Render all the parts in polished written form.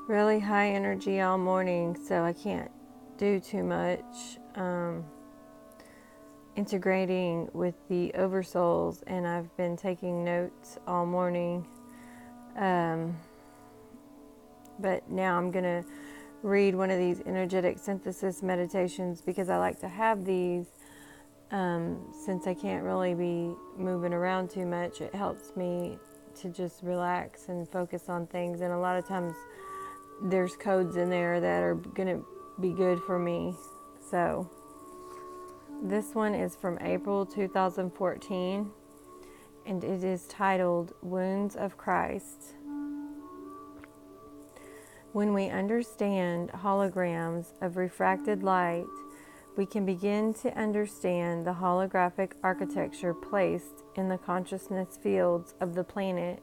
really high energy all morning, so I can't do too much integrating with the oversouls, and I've been taking notes all morning. But now I'm going to read one of these energetic synthesis meditations because I like to have these since I can't really be moving around too much. It helps me to just relax and focus on things, and a lot of times there's codes in there that are going to be good for me. So this one is from April 2014, and it is titled Wounds of Christ. When we understand holograms of refracted light, we can begin to understand the holographic architecture placed in the consciousness fields of the planet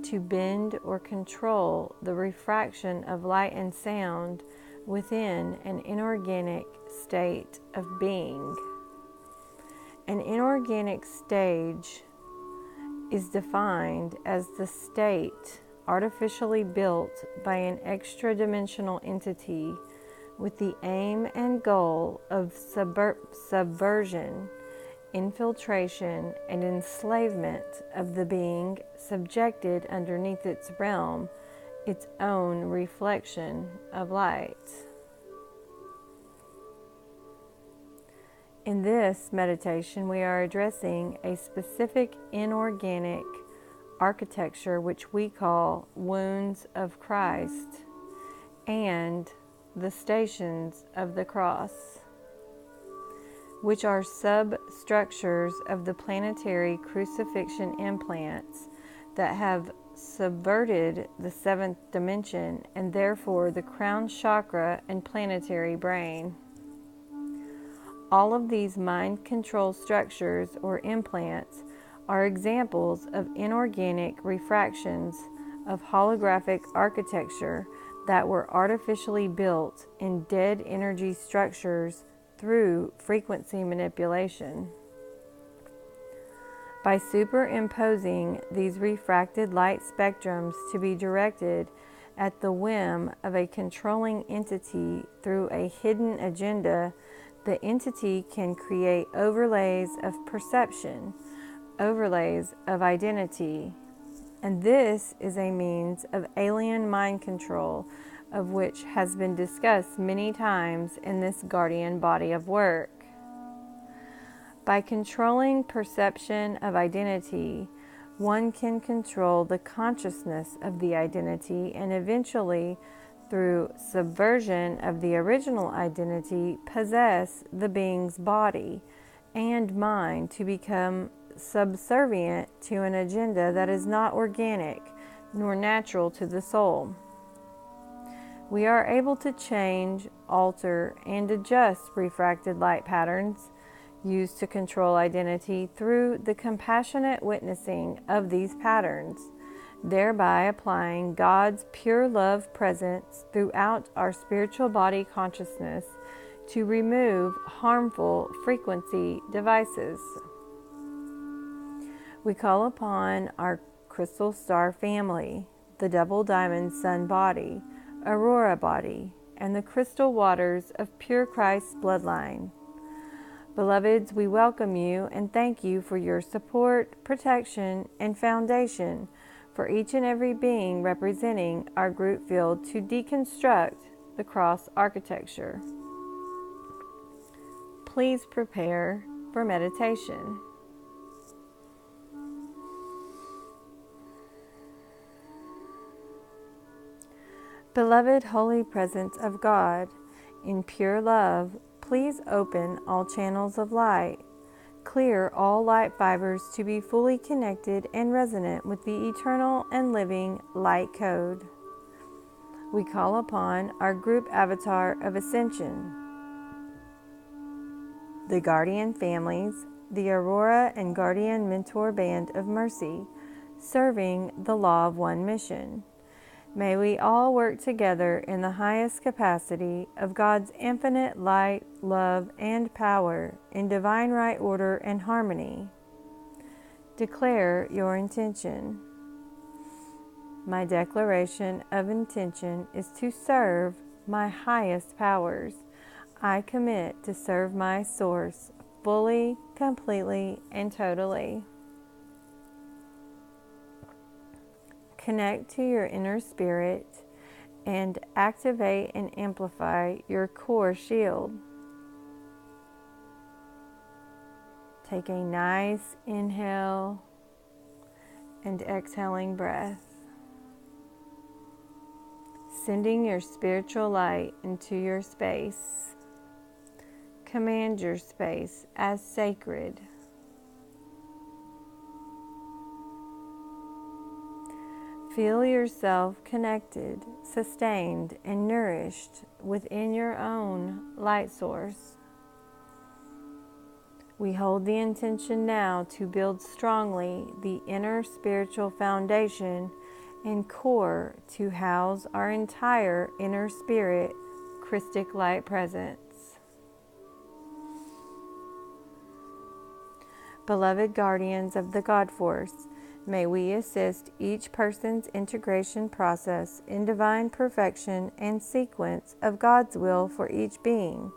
to bend or control the refraction of light and sound within an inorganic state of being. An inorganic stage is defined as the state artificially built by an extra-dimensional entity with the aim and goal of subversion, infiltration, and enslavement of the being subjected underneath its realm, its own reflection of light. In this meditation, we are addressing a specific inorganic architecture which we call Wounds of Christ and the Stations of the Cross, which are substructures of the planetary crucifixion implants that have subverted the seventh dimension and therefore the crown chakra and planetary brain. All of these mind control structures or implants are examples of inorganic refractions of holographic architecture that were artificially built in dead energy structures through frequency manipulation. By superimposing these refracted light spectrums to be directed at the whim of a controlling entity through a hidden agenda, the entity can create overlays of perception, overlays of identity, and this is a means of alien mind control, of which has been discussed many times in this guardian body of work. By controlling perception of identity, one can control the consciousness of the identity and eventually, through subversion of the original identity, possess the being's body and mind to become subservient to an agenda that is not organic nor natural to the soul. We are able to change, alter, and adjust refracted light patterns used to control identity through the compassionate witnessing of these patterns, thereby applying God's pure love presence throughout our spiritual body consciousness to remove harmful frequency devices. We call upon our crystal star family, the double diamond sun body, aurora body, and the crystal waters of pure Christ's bloodline. Beloveds, we welcome you and thank you for your support, protection, and foundation for each and every being representing our group field to deconstruct the cross architecture. Please prepare for meditation. Beloved Holy Presence of God, in pure love, please open all channels of light. Clear all light fibers to be fully connected and resonant with the eternal and living light code. We call upon our group avatar of ascension, the guardian families, the Aurora and Guardian Mentor Band of Mercy, serving the Law of One mission. May we all work together in the highest capacity of God's infinite light, love, and power in divine right order and harmony. Declare your intention. My declaration of intention is to serve my highest powers. I commit to serve my source fully, completely, and totally. Connect to your inner spirit and activate and amplify your core shield. Take a nice inhale and exhaling breath, sending your spiritual light into your space. Command your space as sacred. Feel yourself connected, sustained, and nourished within your own light source. We hold the intention now to build strongly the inner spiritual foundation and core to house our entire inner spirit Christic light presence. Beloved guardians of the God Force, may we assist each person's integration process in divine perfection and sequence of God's will for each being.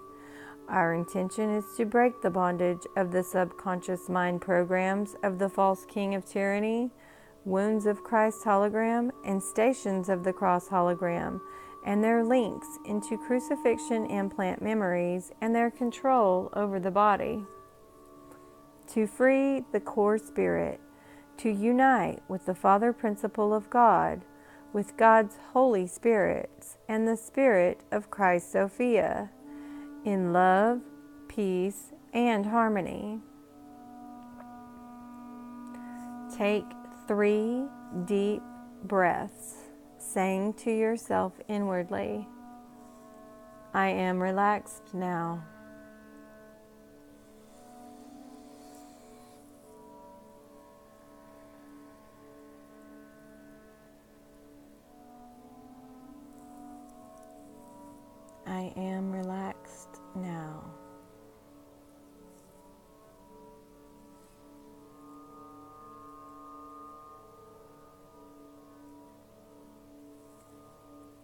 Our intention is to break the bondage of the subconscious mind programs of the false king of tyranny, wounds of Christ hologram, and stations of the cross hologram, and their links into crucifixion implant memories and their control over the body. To free the core spirit, to unite with the Father Principle of God, with God's Holy Spirits, and the Spirit of Christ Sophia, in love, peace, and harmony. Take 3 deep breaths, saying to yourself inwardly, I am relaxed now. I am relaxed now.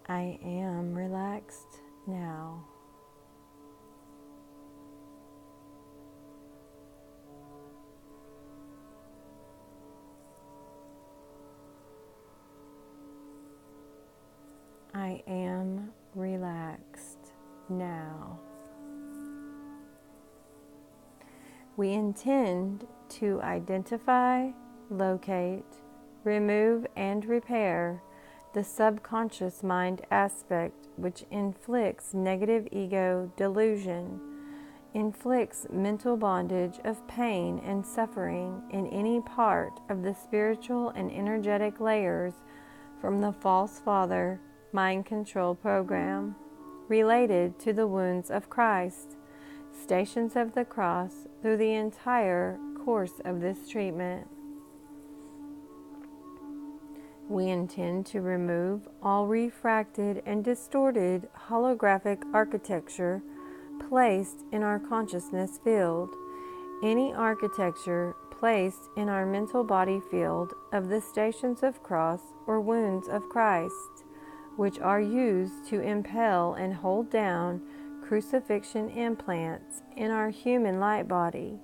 I am relaxed now. I am relaxed now. We intend to identify, locate, remove, and repair the subconscious mind aspect which inflicts negative ego delusion, inflicts mental bondage of pain and suffering in any part of the spiritual and energetic layers from the false father mind control program related to the wounds of Christ, stations of the cross through the entire course of this treatment. We intend to remove all refracted and distorted holographic architecture placed in our consciousness field, any architecture placed in our mental body field of the stations of cross or wounds of Christ, which are used to impel and hold down crucifixion implants in our human light body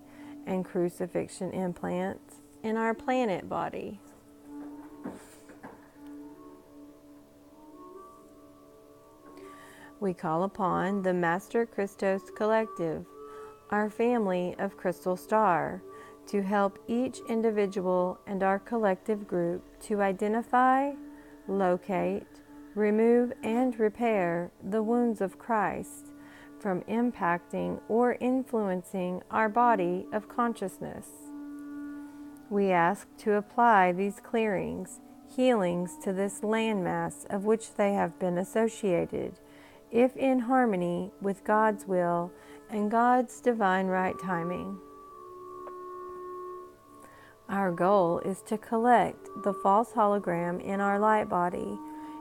and crucifixion implants in our planet body. We call upon the Master Christos Collective, our family of Crystal Star, to help each individual and our collective group to identify, locate, remove, and repair the wounds of Christ from impacting or influencing our body of consciousness. We ask to apply these clearings, healings to this landmass of which they have been associated, if in harmony with God's will and God's divine right timing. Our goal is to collect the false hologram in our light body,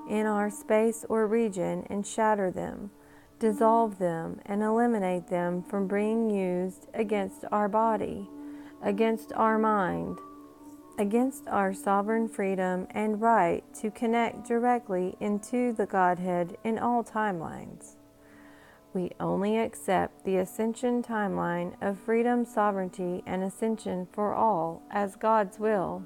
in our space or region, and shatter them, dissolve them, and eliminate them from being used against our body, against our mind, against our sovereign freedom and right to connect directly into the Godhead in all timelines. We only accept the ascension timeline of freedom, sovereignty, and ascension for all as God's will.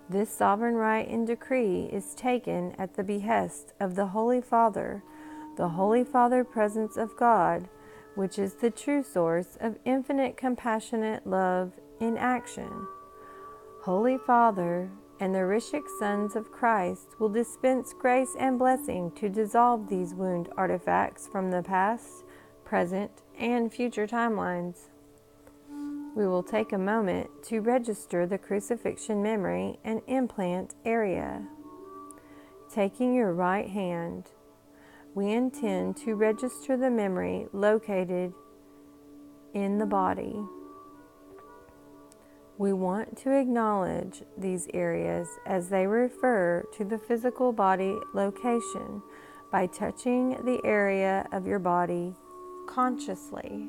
This sovereign right and decree is taken at the behest of the Holy Father, the Holy Father presence of God, which is the true source of infinite compassionate love in action. Holy Father and the Rishik sons of Christ will dispense grace and blessing to dissolve these wound artifacts from the past, present, and future timelines. We will take a moment to register the crucifixion memory and implant area. Taking your right hand, we intend to register the memory located in the body. We want to acknowledge these areas as they refer to the physical body location by touching the area of your body consciously.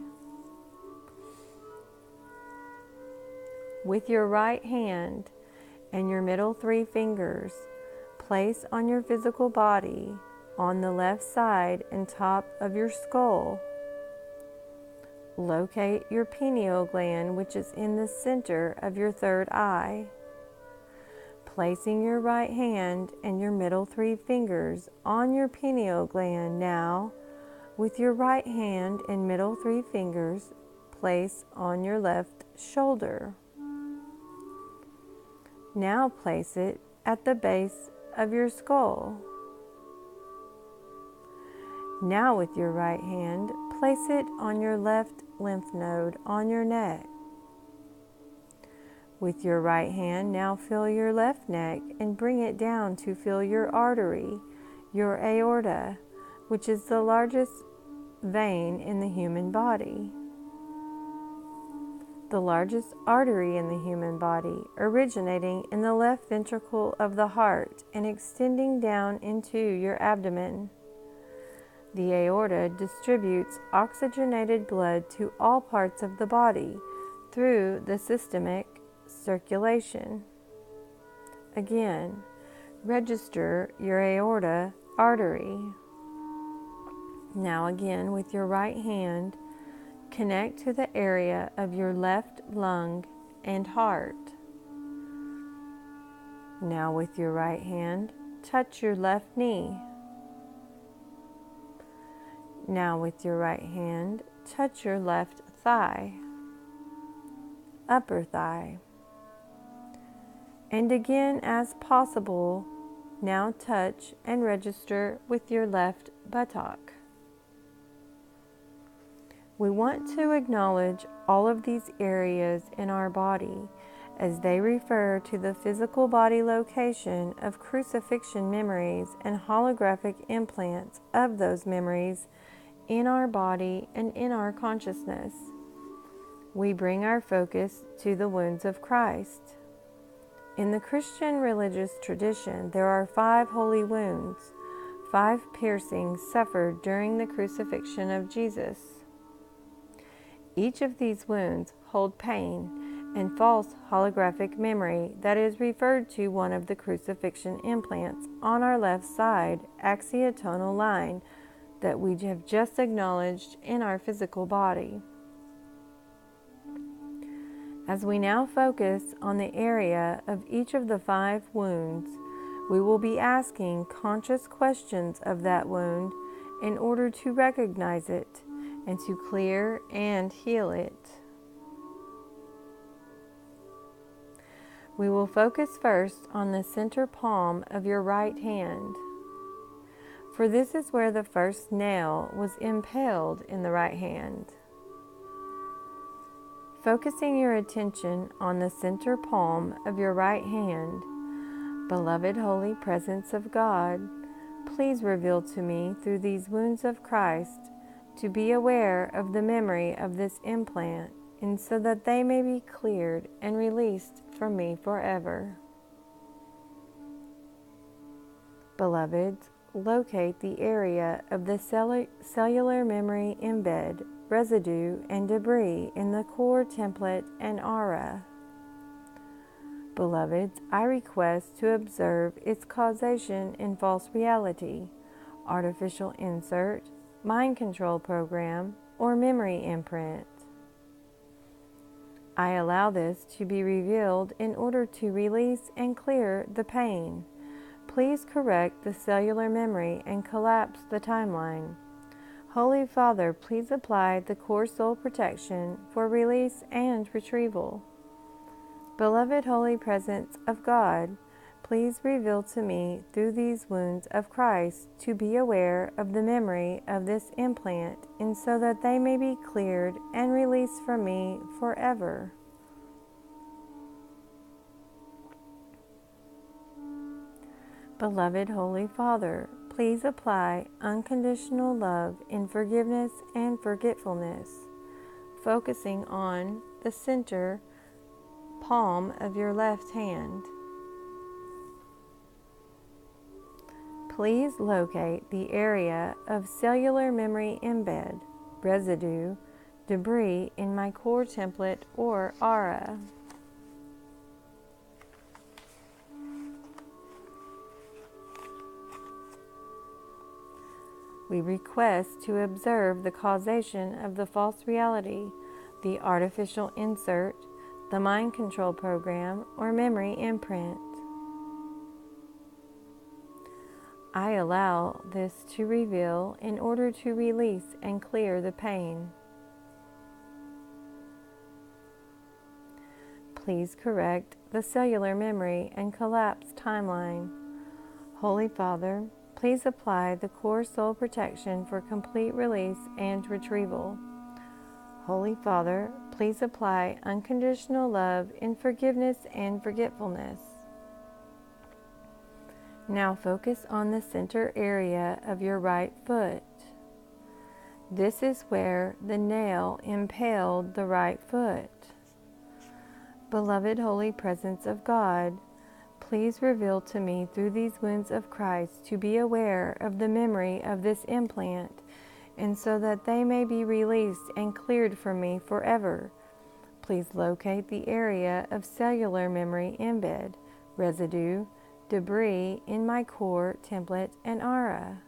With your right hand and your middle 3 fingers, place on your physical body on the left side and top of your skull. Locate your pineal gland, which is in the center of your third eye. Placing your right hand and your middle 3 fingers on your pineal gland now, with your right hand and middle 3 fingers, place on your left shoulder. Now place it at the base of your skull. Now with your right hand, place it on your left lymph node on your neck. With your right hand, now feel your left neck and bring it down to feel your artery, your aorta, which is the largest vein in the human body. The largest artery in the human body, originating in the left ventricle of the heart and extending down into your abdomen. The aorta distributes oxygenated blood to all parts of the body through the systemic circulation. Again, register your aorta artery. Now again, with your right hand, connect to the area of your left lung and heart. Now with your right hand, touch your left knee. Now with your right hand, touch your left thigh, upper thigh. And again, as possible, now touch and register with your left buttock. We want to acknowledge all of these areas in our body as they refer to the physical body location of crucifixion memories and holographic implants of those memories in our body and in our consciousness. We bring our focus to the wounds of Christ. In the Christian religious tradition, there are 5 holy wounds, 5 piercings suffered during the crucifixion of Jesus. Each of these wounds hold pain and false holographic memory that is referred to one of the crucifixion implants on our left side axiotonal line that we have just acknowledged in our physical body. As we now focus on the area of each of the 5 wounds, we will be asking conscious questions of that wound in order to recognize it and to clear and heal it. We will focus first on the center palm of your right hand, for this is where the first nail was impaled in the right hand. Focusing your attention on the center palm of your right hand, beloved Holy Presence of God, please reveal to me through these wounds of Christ to be aware of the memory of this implant, and so that they may be cleared and released from me forever. Beloveds, locate the area of the cellular memory embed, residue, and debris in the core template and aura. Beloveds, I request to observe its causation in false reality, artificial insert, mind control program, or memory imprint. I allow this to be revealed in order to release and clear the pain. Please correct the cellular memory and collapse the timeline. Holy Father, please apply the core soul protection for release and retrieval. Beloved Holy Presence of God, please reveal to me through these wounds of Christ to be aware of the memory of this implant, and so that they may be cleared and released from me forever. Beloved Holy Father, please apply unconditional love in forgiveness and forgetfulness, focusing on the center palm of your left hand. Please locate the area of cellular memory embed, residue, debris in my core template or aura. We request to observe the causation of the false reality, the artificial insert, the mind control program, or memory imprint. I allow this to reveal in order to release and clear the pain. Please correct the cellular memory and collapse timeline. Holy Father, please apply the core soul protection for complete release and retrieval. Holy Father, please apply unconditional love in forgiveness and forgetfulness. Now focus on the center area of your right foot. This is where the nail impaled the right foot. Beloved Holy Presence of God, please reveal to me through these wounds of Christ to be aware of the memory of this implant, and so that they may be released and cleared from me forever. Please locate the area of cellular memory embed, residue, debris in my core, template, and aura.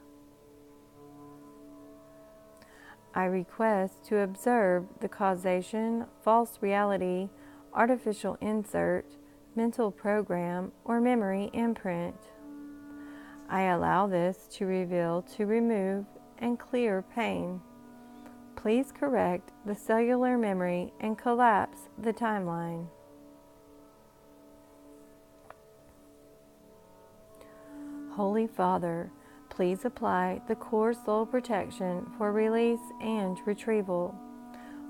I request to observe the causation, false reality, artificial insert, mental program, or memory imprint. I allow this to reveal, to remove, and clear pain. Please correct the cellular memory and collapse the timeline. Holy Father, please apply the core soul protection for release and retrieval.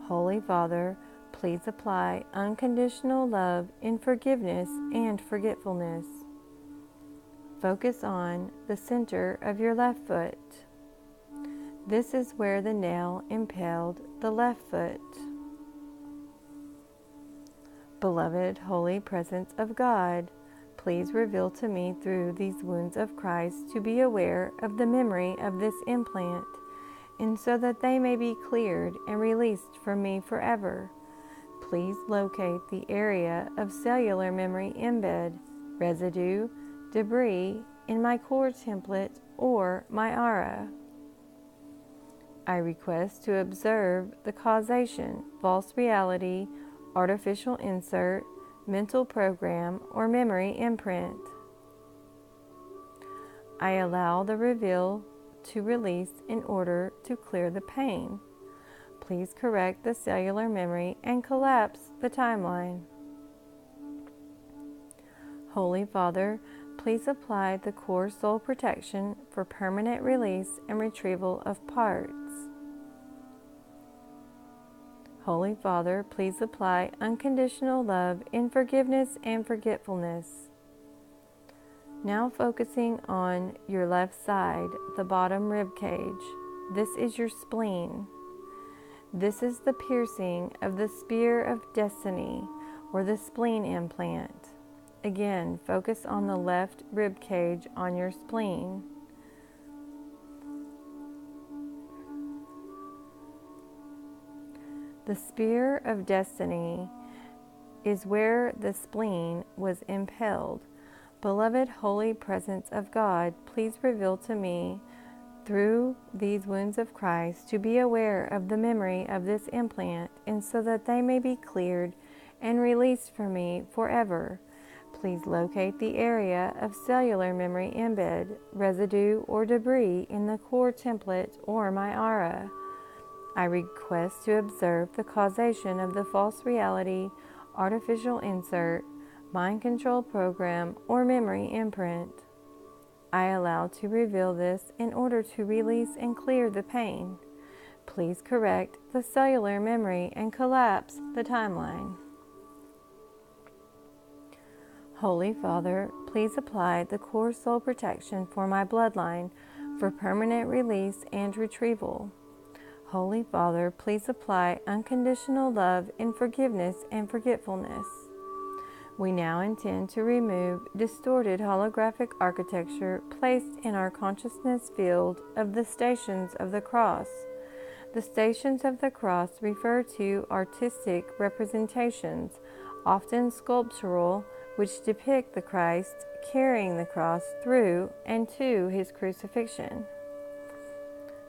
Holy Father, please apply unconditional love in forgiveness and forgetfulness. Focus on the center of your left foot. This is where the nail impaled the left foot. Beloved Holy Presence of God, please reveal to me through these wounds of Christ to be aware of the memory of this implant, and so that they may be cleared and released from me forever. Please locate the area of cellular memory embed, residue, debris in my core template or my aura. I request to observe the causation, false reality, artificial insert, mental program, or memory imprint. I allow the reveal to release in order to clear the pain. Please correct the cellular memory and collapse the timeline. Holy Father, please apply the core soul protection for permanent release and retrieval of parts. Holy Father, please apply unconditional love in forgiveness and forgetfulness. Now focusing on your left side, the bottom rib cage. This is your spleen. This is the piercing of the spear of destiny, or the spleen implant. Again, focus on the left rib cage on your spleen. The spear of destiny is where the spleen was impaled. Beloved Holy Presence of God, please reveal to me, through these wounds of Christ, to be aware of the memory of this implant, and so that they may be cleared and released from me forever. Please locate the area of cellular memory embed, residue, or debris in the core template or my aura. I request to observe the causation of the false reality, artificial insert, mind control program, or memory imprint. I allow to reveal this in order to release and clear the pain. Please correct the cellular memory and collapse the timeline. Holy Father, please apply the core soul protection for my bloodline for permanent release and retrieval. Holy Father, please apply unconditional love in forgiveness and forgetfulness. We now intend to remove distorted holographic architecture placed in our consciousness field of the Stations of the Cross. The Stations of the Cross refer to artistic representations, often sculptural, which depict the Christ carrying the cross through and to his crucifixion.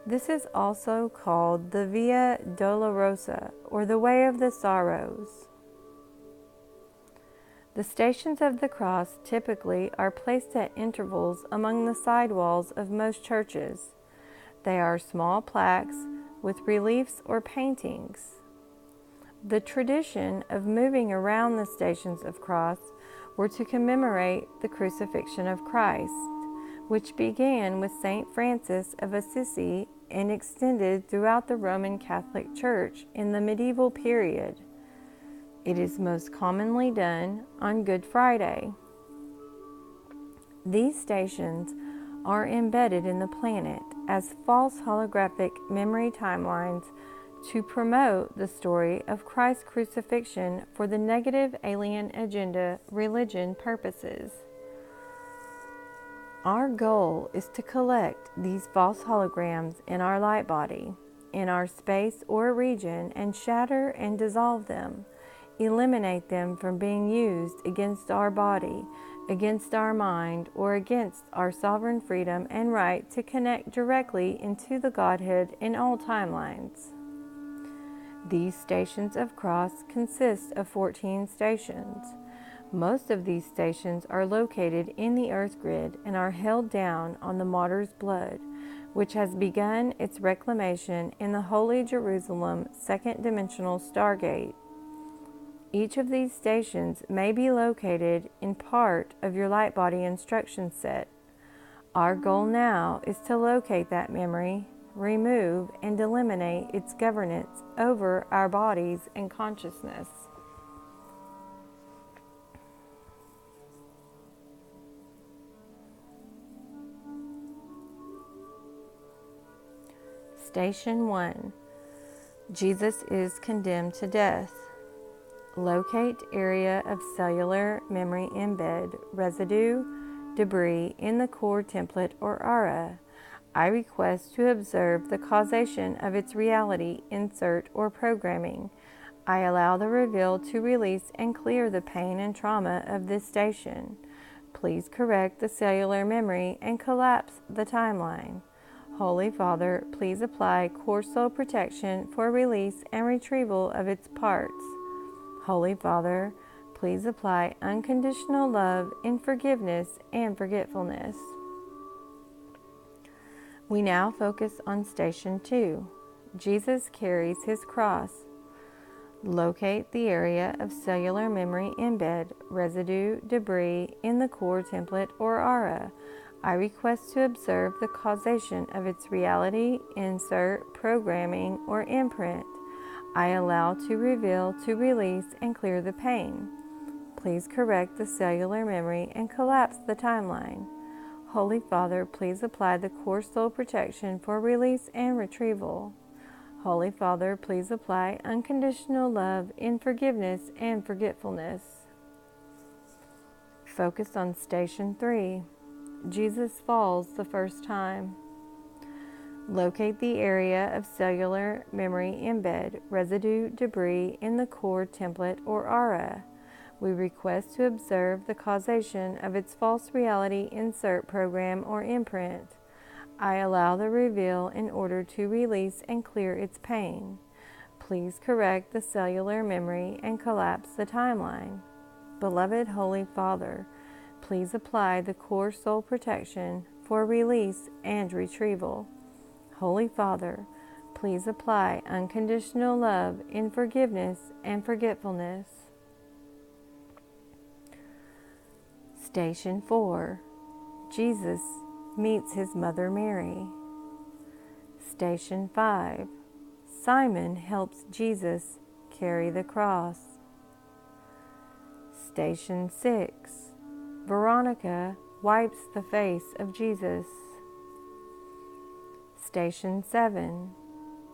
This is also called the Via Dolorosa, or the Way of the Sorrows. The Stations of the Cross typically are placed at intervals among the side walls of most churches. They are small plaques with reliefs or paintings. The tradition of moving around the Stations of Cross were to commemorate the crucifixion of Christ, which began with St. Francis of Assisi and extended throughout the Roman Catholic Church in the medieval period. It is most commonly done on Good Friday. These stations are embedded in the planet as false holographic memory timelines to promote the story of Christ's crucifixion for the negative alien agenda religion purposes. Our goal is to collect these false holograms in our light body, in our space or region, and shatter and dissolve them. Eliminate them from being used against our body, against our mind, or against our sovereign freedom and right to connect directly into the Godhead in all timelines. These Stations of Cross consist of 14 stations. Most of these stations are located in the earth grid and are held down on the martyr's blood, which has begun its reclamation in the Holy Jerusalem second dimensional stargate. Each of these stations may be located in part of your light body instruction set. Our goal now is to locate that memory, remove and eliminate its governance over our bodies and consciousness. Station 1. Jesus is condemned to death. Locate area of cellular memory embed, residue, debris in the core template or aura. I request to observe the causation of its reality, insert, or programming. I allow the reveal to release and clear the pain and trauma of this station. Please correct the cellular memory and collapse the timeline. Holy Father, please apply core soul protection for release and retrieval of its parts. Holy Father, please apply unconditional love in forgiveness and forgetfulness. We now focus on Station 2. Jesus carries his cross. Locate the area of cellular memory embed, residue, debris in the core template or aura. I request to observe the causation of its reality, insert, programming, or imprint. I allow to reveal, to release, and clear the pain. Please correct the cellular memory and collapse the timeline. Holy Father, please apply the core soul protection for release and retrieval. Holy Father, please apply unconditional love in forgiveness and forgetfulness. Focus on Station 3. Jesus falls the first time. Locate the area of cellular memory embed, residue, debris in the core template or aura. We request to observe the causation of its false reality insert program or imprint. I allow the reveal in order to release and clear its pain. Please correct the cellular memory and collapse the timeline. Beloved Holy Father, please apply the core soul protection for release and retrieval. Holy Father, please apply unconditional love in forgiveness and forgetfulness. Station 4. Jesus meets his mother Mary. Station 5. Simon helps Jesus carry the cross. Station 6. Veronica wipes the face of Jesus. Station 7.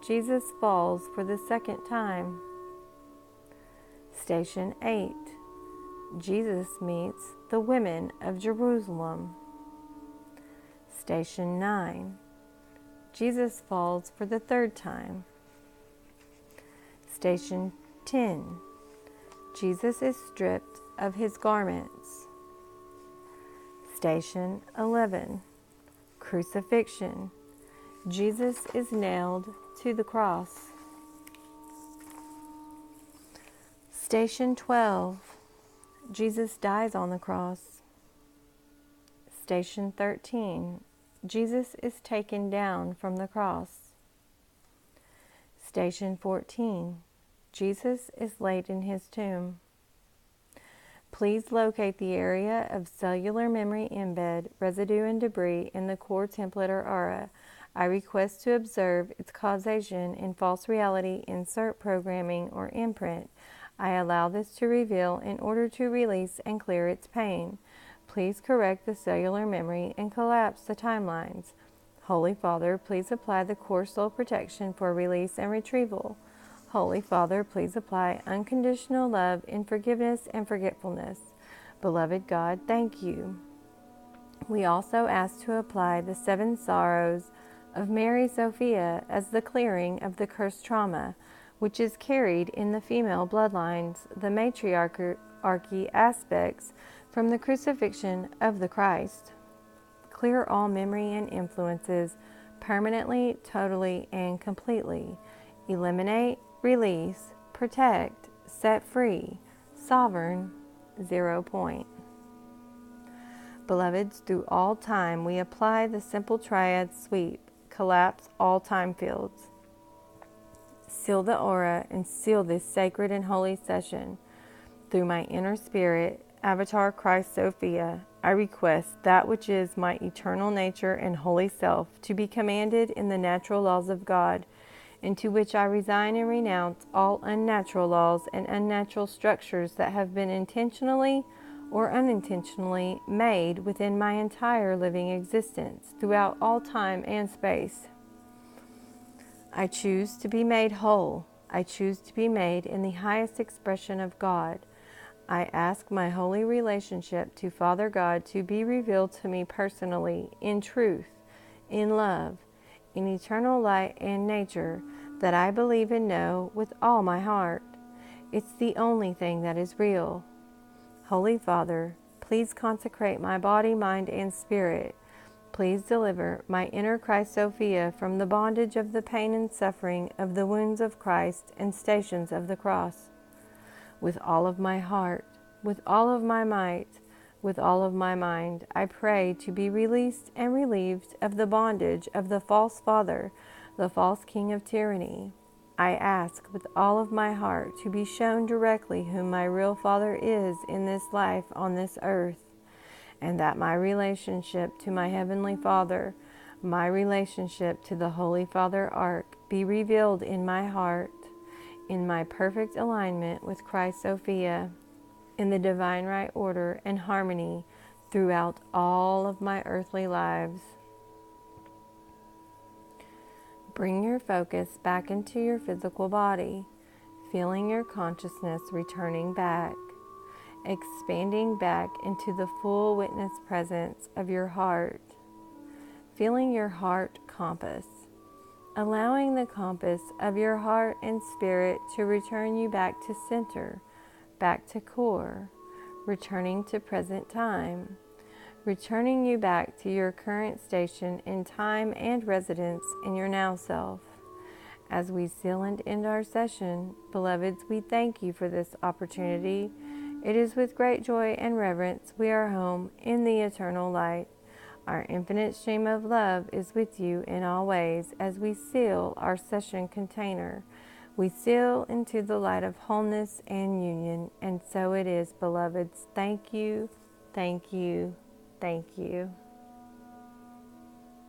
Jesus falls for the second time. Station 8. Jesus meets the women of Jerusalem. Station 9. Jesus falls for the third time. Station 10. Jesus is stripped of his garments. Station 11. Crucifixion. Jesus is nailed to the cross. Station 12. Jesus dies on the cross. Station 13. Jesus is taken down from the cross. Station 14. Jesus is laid in his tomb. Please locate the area of cellular memory embed, residue, and debris in the core template or aura. I request to observe its causation in false reality, insert programming, or imprint. I allow this to reveal in order to release and clear its pain. Please correct the cellular memory and collapse the timelines. Holy Father, please apply the core soul protection for release and retrieval. Holy Father, please apply unconditional love in forgiveness and forgetfulness. Beloved God, thank you. We also ask to apply the 7 sorrows of Mary Sophia as the clearing of the cursed trauma, which is carried in the female bloodlines, the matriarchy aspects from the crucifixion of the Christ. Clear all memory and influences permanently, totally, and completely. Eliminate, release, protect, set free, sovereign, 0 point. Beloveds, through all time we apply the simple triad sweep, collapse all time fields. Seal the aura and seal this sacred and holy session. Through my inner spirit, Avatar Christ Sophia, I request that which is my eternal nature and holy self to be commanded in the natural laws of God, into which I resign and renounce all unnatural laws and unnatural structures that have been intentionally or unintentionally made within my entire living existence throughout all time and space. I choose to be made whole. I choose to be made in the highest expression of God. I ask my holy relationship to Father God to be revealed to me personally, in truth, in love, in eternal light and nature that I believe and know with all my heart. It's the only thing that is real. Holy Father, please consecrate my body, mind, and spirit. Please deliver my inner Christ Sophia from the bondage of the pain and suffering of the wounds of Christ and stations of the cross. With all of my heart, with all of my might, with all of my mind, I pray to be released and relieved of the bondage of the false father, the false king of tyranny. I ask with all of my heart to be shown directly whom my real Father is in this life on this earth, and that my relationship to my Heavenly Father, my relationship to the Holy Father Ark, be revealed in my heart, in my perfect alignment with Christ Sophia, in the divine right order and harmony throughout all of my earthly lives. Bring your focus back into your physical body, feeling your consciousness returning back, expanding back into the full witness presence of your heart, feeling your heart compass, allowing the compass of your heart and spirit to return you back to center, back to core, returning to present time, returning you back to your current station in time and residence in your now self. As we seal and end our session, beloveds, we thank you for this opportunity. It is with great joy and reverence we are home in the eternal light. Our infinite stream of love is with you in all ways as we seal our session container. We seal into the light of wholeness and union, and so it is, beloveds. Thank you, thank you, thank you.